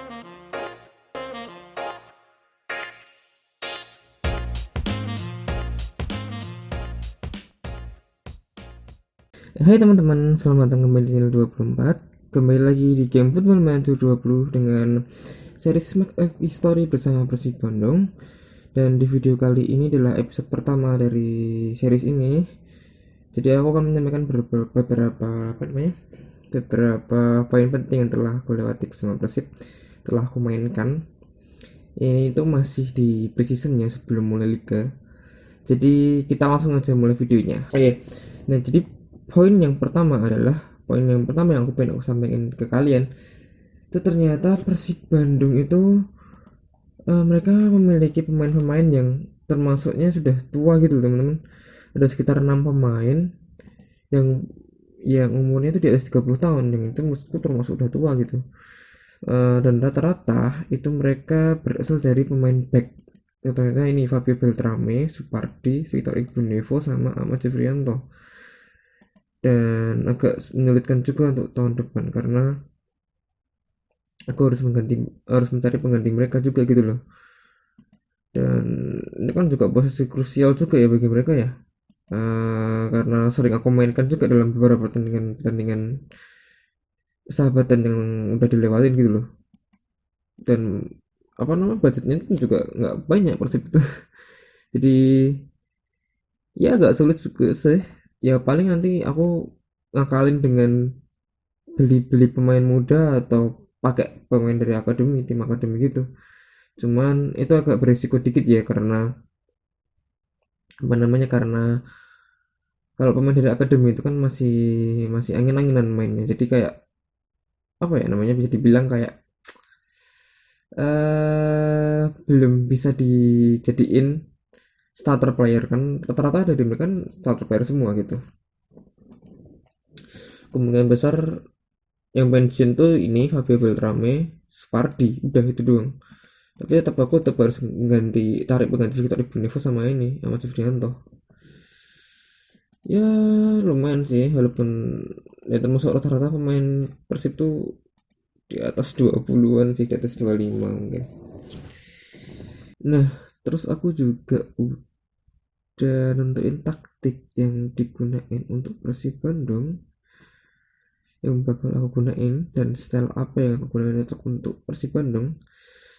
Hai teman-teman, selamat datang kembali di channel 24. Kembali lagi di game Football Manager 20 dengan series Smack History bersama Persib Bandung. Dan di video kali ini adalah episode pertama dari series ini. Jadi aku akan menyampaikan beberapa poin penting yang telah aku lewati bersama Persib, telah aku mainkan. Ini itu masih di preseasonnya sebelum mulai liga. Jadi kita langsung aja mulai videonya. Oke. Nah, jadi poin yang pertama yang aku pengen aku sampaikan ke kalian itu ternyata Persib Bandung itu mereka memiliki pemain-pemain yang termasuknya sudah tua gitu teman-teman. Ada sekitar 6 pemain yang umurnya itu di atas 30 tahun, yang itu menurutku termasuk udah tua gitu. Dan rata-rata itu mereka berasal dari pemain back. Contohnya ini Fabio Beltrame, Supardi, Victor Igbunnevo sama Ahmad Jufrianto. Dan agak menyulitkan juga untuk tahun depan karena aku harus mencari pengganti mereka juga gitu loh. Dan ini kan juga posisi krusial juga ya bagi mereka ya. Karena sering aku mainkan juga dalam beberapa pertandingan persahabatan yang udah dilewatin gitu loh. Dan apa namanya, budgetnya itu juga nggak banyak Persib itu. Jadi ya agak sulit juga sih. Ya paling nanti aku ngakalin dengan beli pemain muda atau pakai pemain dari tim akademi gitu. Cuman itu agak berisiko dikit ya, karena apa namanya, karena kalau pemain dari akademi itu kan masih masih angin-anginan mainnya. Jadi kayak apa ya namanya, bisa dibilang kayak belum bisa dijadiin starter player. Kan rata-rata dari mereka kan starter player semua gitu. Kemungkinan besar yang pensiun tuh ini Fabio Beltrame, Spardi, udah itu doang. Tapi tetap harus tarik pengganti Victor Igbunnevo sama ini sama Jufrianto. Ya lumayan sih, walaupun ya termasuk rata-rata pemain Persib tuh di atas 20-an sih, di atas 25 mungkin. Nah, terus aku juga udah nentuin taktik yang digunain untuk Persib Bandung, yang bakal aku gunain, dan style apa yang aku gunain cocok untuk Persib Bandung.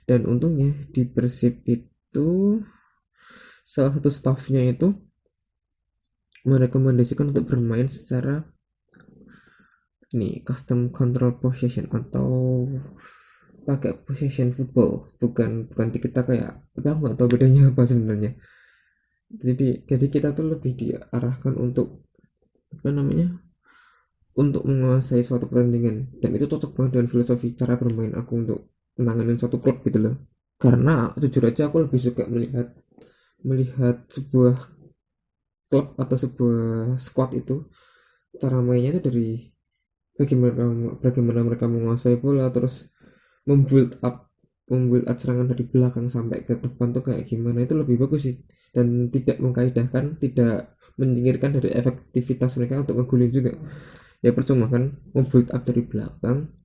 Dan untungnya di Persib itu salah satu staffnya itu merekomendasikan untuk bermain secara ini custom control possession atau pakai possession football, bukan kita kayak, tapi aku nggak tahu bedanya apa sebenarnya. Jadi kita tuh lebih diarahkan untuk apa namanya, untuk menguasai suatu pertandingan, dan itu cocok banget dengan filosofi cara bermain aku untuk menangani suatu klub gitu loh. Karena jujur aja aku lebih suka melihat melihat sebuah klub atau sebuah squad itu cara mainnya itu dari bagaimana mereka menguasai bola, terus membuild up serangan dari belakang sampai ke depan tuh kayak gimana. Itu lebih bagus sih, dan tidak mengkaidahkan, tidak menyingkirkan dari efektivitas mereka untuk ngegolin juga. Ya percuma kan membuild up dari belakang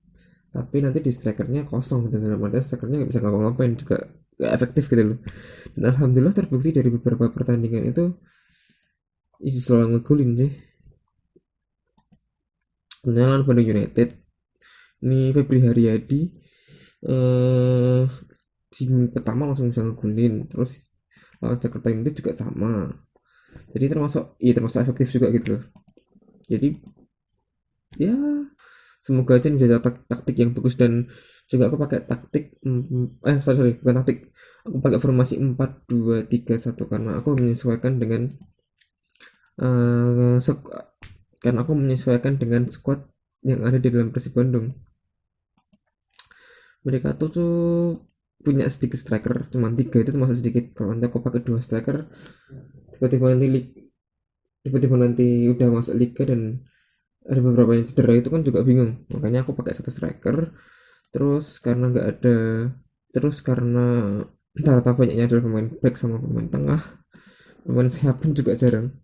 tapi nanti di strikernya kosong gitu, dalam artian strikernya nggak bisa ngapa-ngapain juga, gak efektif gitu loh. Dan alhamdulillah terbukti dari beberapa pertandingan itu isi selalu ngegolin sih. Lawan Bandung United ini Febri Haryadi eh di pertama langsung bisa ngegolin, terus lawan Jakarta ini juga sama. Jadi termasuk efektif juga gitu loh. Jadi ya semoga aja bisa taktik yang bagus. Dan juga aku pakai taktik bukan taktik, aku pakai formasi 4-2-3-1 karena aku menyesuaikan dengan uh, squad yang ada di dalam Persib Bandung. Mereka tuh punya sedikit striker, cuma 3, itu termasuk sedikit. Kalau nanti aku pakai 2 striker, tiba-tiba nanti udah masuk liga dan ada beberapa yang cedera, itu kan juga bingung. Makanya aku pakai 1 striker. Terus karena nggak ada terus karena rata banyaknya adalah pemain back sama pemain tengah, pemain sayap pun juga jarang,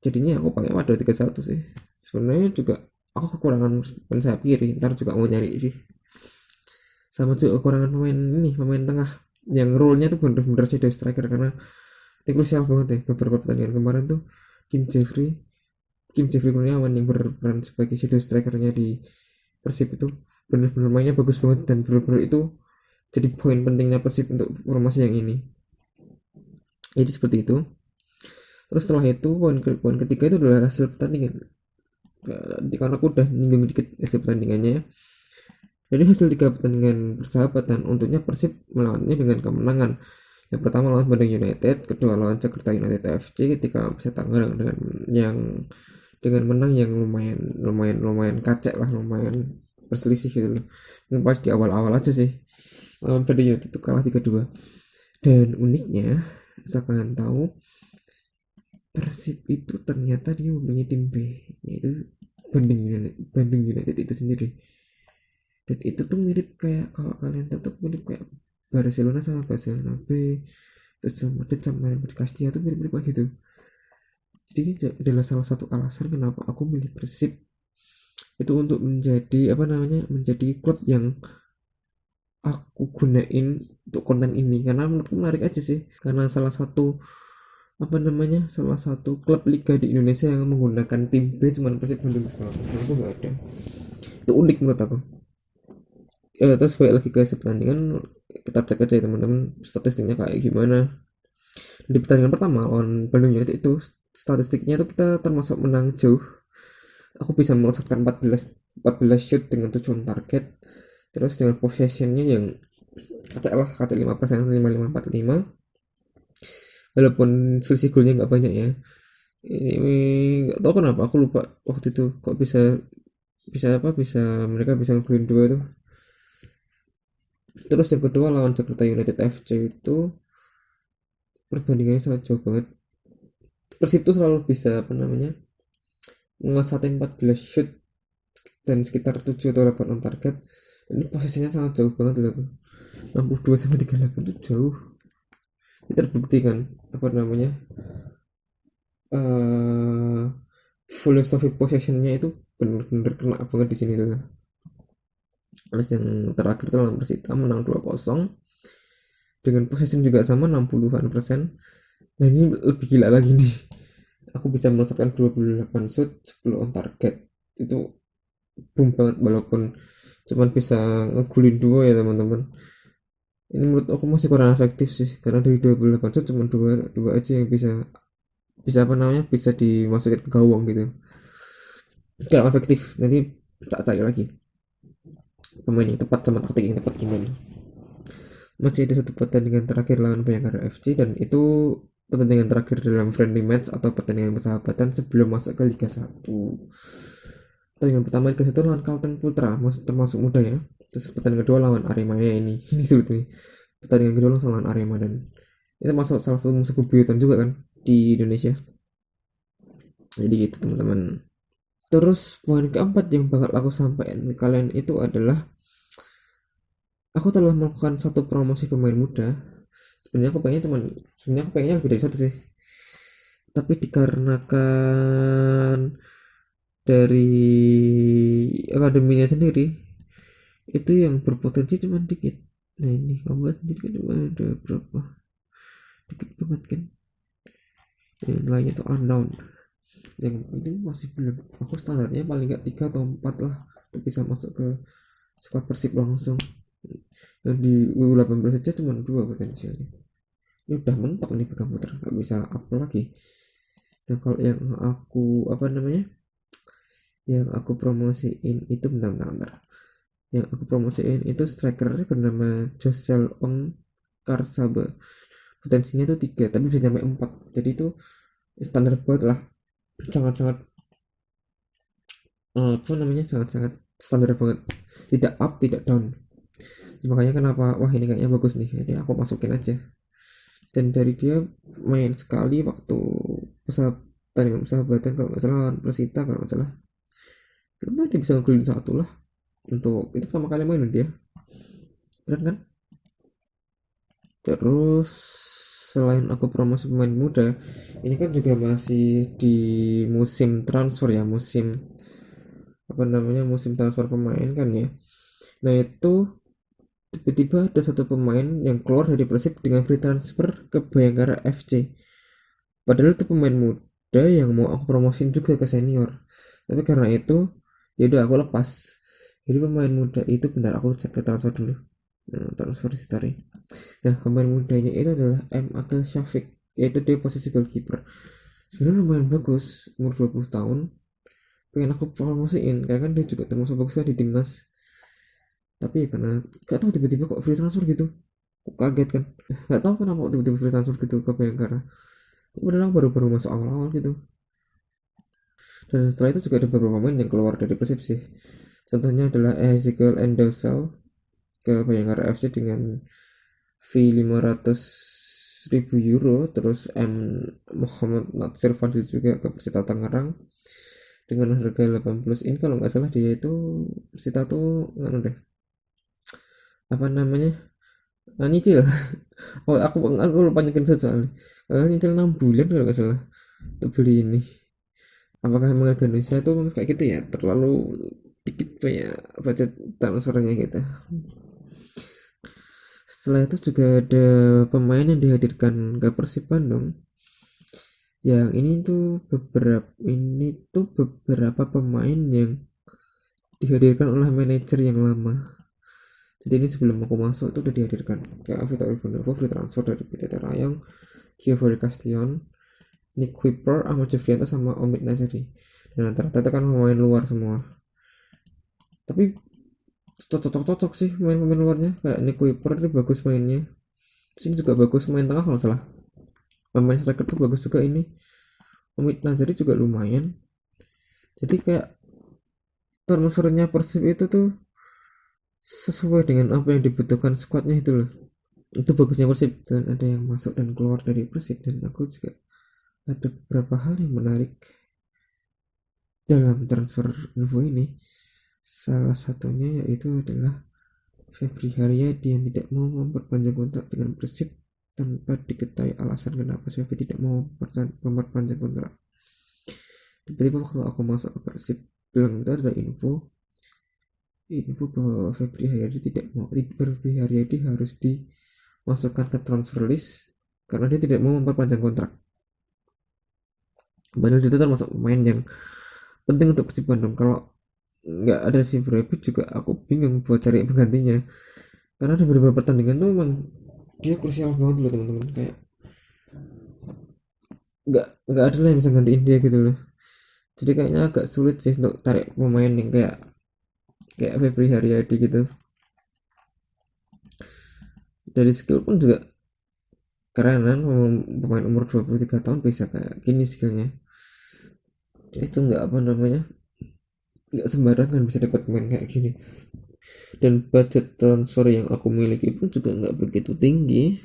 jadinya aku pakai 4-2-3-1 sih. Sebenarnya juga aku kekurangan pemain sayap kiri, ntar juga mau nyari sih. Sama juga kekurangan pemain tengah yang role-nya tuh bener-bener shadow striker, karena ini krusial banget ya beberapa pertandingan kemarin tuh. Kim Jeffrey Kim Jeffrey Kurniawan yang berperan sebagai shadow strikernya di Persib itu bener-bener mainnya bagus banget, dan bener-bener itu jadi poin pentingnya Persib untuk formasi yang ini. Jadi seperti itu. Terus setelah itu poin ketiga itu adalah hasil pertandingan. Karena aku udah nyinggung dikit hasil pertandingannya. Jadi hasil 3 pertandingan persahabatan, untuknya Persib melawannya dengan kemenangan. Yang pertama lawan Bandung United, kedua lawan Jakarta United FC, ketika bisa Tangerang dengan menang yang lumayan kacek lah, lumayan berselisih gitu loh. Yang pas di awal-awal aja sih. Lawan Bandung United itu kalah 3-2. Dan uniknya, asal kalian tahu, Persib itu ternyata dia mempunyai tim B, yaitu Bandung United itu sendiri. Dan itu tuh mirip kayak, kalau kalian tetap mirip kayak Barcelona sama Barcelona B, terus sama Marin Castilla tuh mirip-mirip kayak gitu. Jadi ini adalah salah satu alasan kenapa aku milih Persib itu untuk menjadi klub yang aku gunain untuk konten ini, karena menurutku menarik aja sih, karena salah satu klub liga di Indonesia yang menggunakan tim B cuman Persib Bandung. Setelah itu nggak ada, itu unik menurut aku. Terus balik lagi ke pertandingan, kita cek aja ya teman-teman statistiknya kayak gimana. Di pertandingan pertama lawan Bandung United itu statistiknya itu kita termasuk menang jauh. Aku bisa melesatkan 14 shoot dengan 7 target. Terus dengan possessionnya yang kacak 5%, 55-45. Walaupun selisih golnya nggak banyak ya. Ini nggak tahu kenapa aku lupa waktu itu kok bisa bisa mereka bisa ngegolin 2 tuh. Terus yang kedua lawan Jakarta United FC itu perbandingannya sangat jauh banget. Persib tuh selalu bisa ngelesatin 14 shoot dan sekitar 7 atau 8 on target. Ini posisinya sangat jauh banget itu, 62 sampai 38 itu jauh. Ini terbukti kan uh, philosophy possessionnya itu bener-bener kena banget di sini tuh. Terus yang terakhir tuh lawan Persita menang 2-0 dengan possession juga sama 60%. Nah ini lebih gila lagi nih, aku bisa melesatkan 28 shoot 10 on target. Itu boom banget, walaupun cuman bisa ngegulin 2 ya teman-teman. Ini menurut aku masih kurang efektif sih, karena dari 28 shoot cuma 2 aja yang bisa bisa dimasukin ke gawang gitu. Kurang efektif. Nanti tak cari lagi pemain yang tepat sama taktik yang tepat gimana. Masih ada satu pertandingan terakhir lawan Bayangkara FC, dan itu pertandingan terakhir dalam friendly match atau pertandingan persahabatan sebelum masuk ke Liga 1. Pertandingan pertama Liga 1 lawan Kalteng Putra, termasuk muda ya. Terus pertandingan kedua lawan Arema ya, ini sulit nih. Pertandingan kedua langsung lawan Arema, dan itu masuk salah satu musuh bebuyutan juga kan di Indonesia. Jadi gitu teman-teman. Terus poin keempat yang bakal aku sampaikan ke kalian itu adalah aku telah melakukan satu promosi pemain muda. Sebenarnya aku pengennya lebih dari satu sih, tapi dikarenakan dari akademinya sendiri itu yang berpotensi cuma dikit. Nah ini kamu lihat sendiri kan cuma ada berapa, dikit banget kan. Yang lainnya tuh unknown, yang ini masih belum, aku standarnya paling nggak 3 atau 4 lah untuk bisa masuk ke squad Persib langsung. Dan di U18 saja cuma 2 potensialnya. Ini udah mentok nih pegang puter, nggak bisa up lagi. Nah kalau yang aku promosiin itu bentar. Yang aku promosiin itu strikernya bernama Josel Ong Karsaba. Potensinya tuh 3 tapi bisa nyampe 4. Jadi itu standar banget lah. Sangat-sangat sangat-sangat standar banget. Tidak up, tidak down. Makanya kenapa wah ini kayaknya bagus nih. Jadi aku masukin aja. Dan dari dia main sekali waktu persahabatan kalau nggak salah lawan Persita kalau nggak salah. Kenapa dia bisa ngegolin 1 lah. Untuk itu pertama kali main dia. Keren kan? Terus selain aku promosi pemain muda, ini kan juga masih di musim transfer ya, musim musim transfer pemain kan ya. Nah itu tiba-tiba ada satu pemain yang keluar dari Persib dengan free transfer ke Bayangkara FC. Padahal itu pemain muda yang mau aku promosin juga ke senior. Tapi karena itu ya udah aku lepas. Jadi pemain muda itu bentar aku cek ke transfer dulu. Nah, transfer history. Nah, pemain mudanya itu adalah M. Akil Syafiq, yaitu dia posisi goalkeeper. Sebenarnya lumayan bagus, umur 20 tahun. Pengen aku promosiin, karena kan dia juga termasuk bagus kan di timnas. Tapi ya karena gak tahu tiba-tiba kok free transfer gitu. Kok kaget kan. Gak tahu kenapa kok tiba-tiba free transfer gitu ke Bayangkara. Padahal baru-baru masuk awal-awal gitu. Dan setelah itu juga ada beberapa pemain yang keluar dari Persib sih. Contohnya adalah Ezekiel Endosel ke Bayangkara FC dengan fee 500.000 euro. Terus Muhammad Natsir Fadil juga ke Persita Tangerang dengan harga 18 ini kalau nggak salah dia itu Persita tuh nggak deh apa namanya nyicil. Oh aku lupa nyekin soalnya nyicil 6 bulan kalau nggak salah untuk beli ini. Apakah memang harga Indonesia itu kayak gitu ya, terlalu dikit kayak budget transfernya gitu. Setelah itu juga ada pemain yang dihadirkan ke Persib Bandung. Yang ini tuh beberapa pemain yang dihadirkan oleh manajer yang lama. Jadi ini sebelum aku masuk tuh udah dihadirkan. Kayak Vitor Ivanov free transfer dari PT Terayong, Giovanni Castion, Nick Kuiper, Ahmad Jufrianto sama Omid Nazari. Dan rata-rata kan pemain luar semua. Tapi cocok sih pemain luarnya. Kayak Nick Kuiper ini bagus mainnya. Sini juga bagus main tengah kalau salah. Pemain striker tuh bagus juga ini. Omid Nazari juga lumayan. Jadi kayak transfernya Persib itu tuh sesuai dengan apa yang dibutuhkan squadnya itu loh. Itu bagusnya Persib, dan ada yang masuk dan keluar dari Persib. Dan aku juga ada beberapa hal yang menarik dalam transfer info ini. Salah satunya yaitu adalah Febri Haryadi yang tidak mau memperpanjang kontrak dengan Persib tanpa diketahui alasan kenapa Febri tidak mau memperpanjang kontrak. Tiba-tiba waktu aku masuk ke Persib bilang itu ada info bahwa Febri Haryadi harus dimasukkan ke transfer list karena dia tidak mau memperpanjang kontrak. Padahal itu termasuk pemain yang penting untuk Persib Bandung. Kalau nggak ada si Brabit juga aku bingung buat cari penggantinya, karena ada beberapa pertandingan tuh emang dia krusial banget loh teman-teman. Kayak nggak ada lah yang bisa gantiin dia gitu loh. Jadi kayaknya agak sulit sih untuk tarik pemain yang kayak Febri Haryadi gitu. Dari skill pun juga keren kan, pemain umur 23 tahun bisa kayak gini skillnya. Itu nggak apa namanya, nggak sembarangan bisa dapat pemain kayak gini. Dan budget transfer yang aku miliki pun juga nggak begitu tinggi.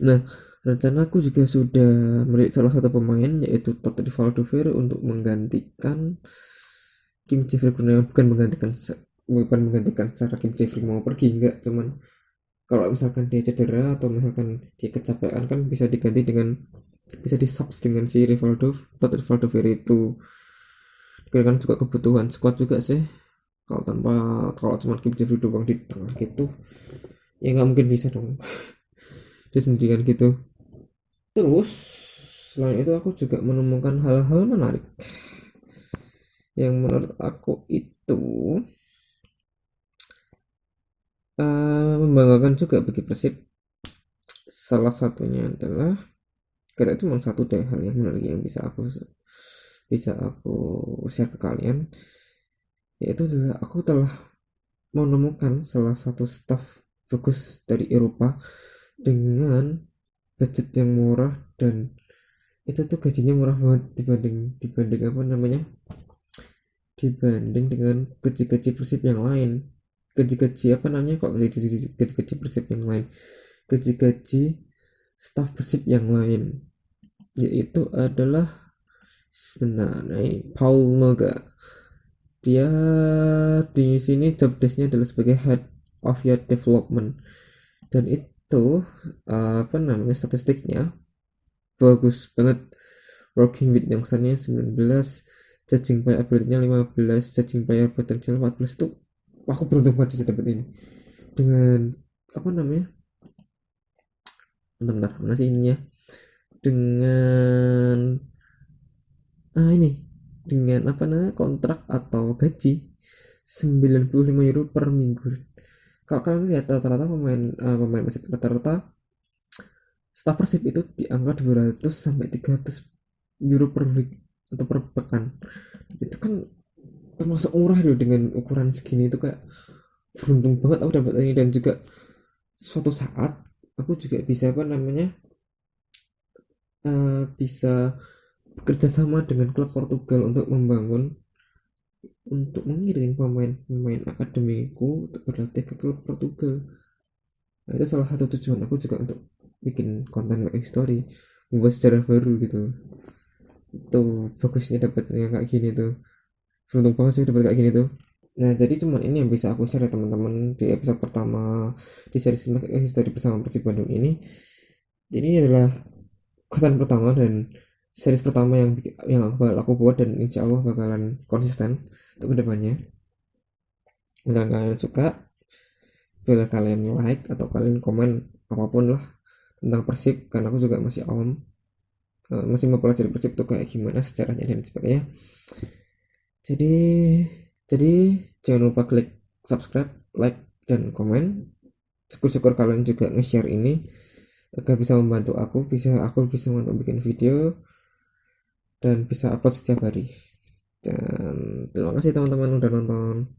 Nah, rencana aku juga sudah melihat salah satu pemain yaitu Todd Valdovere untuk menggantikan Kim Jeffrey Kurniawan. Bukan menggantikan secara Kim Jeffrey mau pergi, enggak, cuman kalau misalkan dia cedera atau misalkan dia kecapean kan bisa diganti dengan, bisa disubs dengan si Todd Valdovere itu. Kan juga kebutuhan squad juga sih. Kalau cuma Kim Jeffrey doang di tengah gitu ya nggak mungkin bisa dong. Dia sendirian gitu. Terus selain itu aku juga menemukan hal-hal menarik yang menurut aku itu membanggakan juga bagi Persib. Salah satunya adalah, kata itu cuma satu deh hal yang menarik yang bisa aku share ke kalian, yaitu adalah aku telah menemukan salah satu staff bagus dari Eropa dengan budget yang murah, dan itu tuh gajinya murah banget dibanding apa namanya, dibanding dengan gaji-gaji Persib yang lain. Gaji-gaji apa namanya, kok gaji-gaji Persib yang lain, gaji-gaji staff Persib yang lain, yaitu adalah sebentar, ini Paul Noga. Dia di sini job desknya adalah sebagai head of youth development, dan itu apa namanya, statistiknya bagus banget. Working with youngsternya 19, Judging by ability-nya 15, judging by potential 14 tuh aku beruntung banget sih dapat ini. Dengan apa namanya? Bentar, mana sih ininya? Dengan ini dengan apa namanya kontrak atau gaji 95 euro per minggu. Kalau kalian lihat rata-rata pemain Persib, rata-rata staff Persib itu di angka 200 sampai 300 euro per week atau per pekan. Itu kan termasuk murah loh, dengan ukuran segini itu kayak beruntung banget aku dapat ini. Dan juga suatu saat aku juga bisa apa namanya bisa bekerja sama dengan klub Portugal untuk mengirim pemain-pemain akademiku untuk berlatih ke klub Portugal. Nah, itu salah satu tujuan aku juga untuk bikin konten making story, membuat sejarah baru gitu. Itu bagusnya dapatnya kayak gini tuh, beruntung banget sih dapat kayak gini tuh. Nah, jadi cuman ini yang bisa aku share ya teman-teman di episode pertama di series making story bersama Persib Bandung ini. Jadi ini adalah konten pertama dan series pertama yang aku buat, dan insya Allah bakalan konsisten untuk kedepannya. Kalau kalian suka, boleh kalian like atau kalian komen apapun lah tentang Persib, karena aku juga masih awam, masih mempelajari Persib tuh kayak gimana sejarahnya dan sebagainya. Jadi jadi jangan lupa klik subscribe, like, dan komen. Syukur-syukur kalian juga nge-share ini agar bisa membantu aku bisa untuk bikin video dan bisa upload setiap hari. Dan terima kasih teman-teman udah nonton.